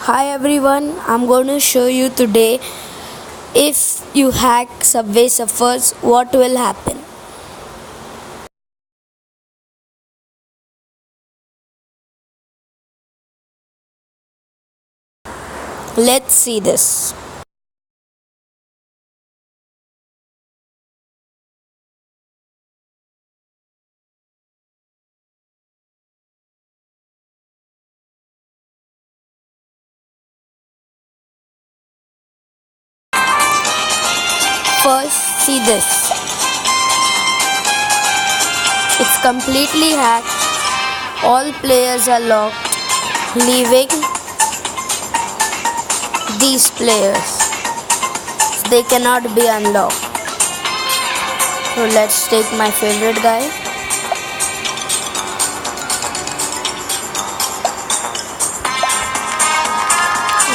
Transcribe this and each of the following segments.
Hi everyone, I'm going to show you today if you hack Subway Surfers, what will happen. Let's see this. First, see this. It's completely hacked. All players are locked, leaving these players. They cannot be unlocked. So let's take my favorite guy.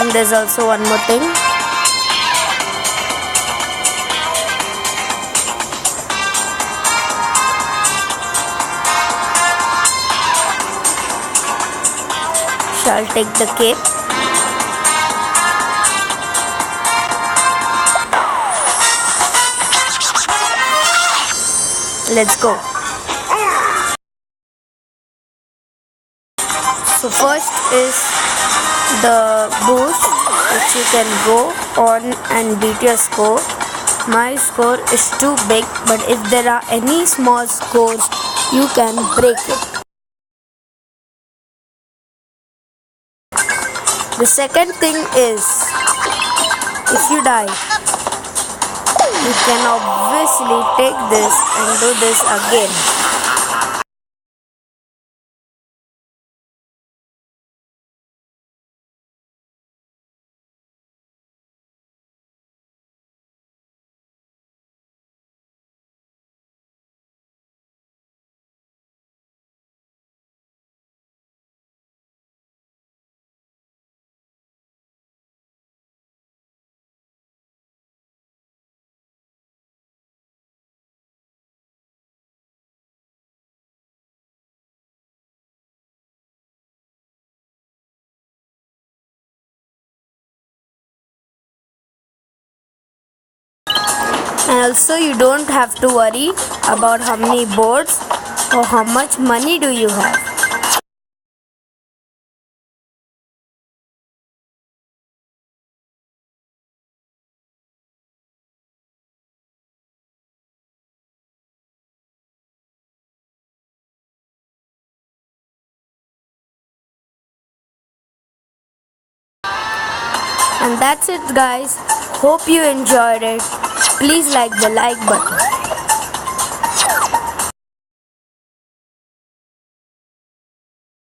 And there's also one more thing. Shall take the cape. Let's go. So first is the boost, which you can go on and beat your score. My score is too big, but if there are any small scores, you can break it. The second thing is, if you die, you can obviously take this and do this again. And also you don't have to worry about how many boards or how much money do you have. And that's it guys. Hope you enjoyed it. Please like the like button.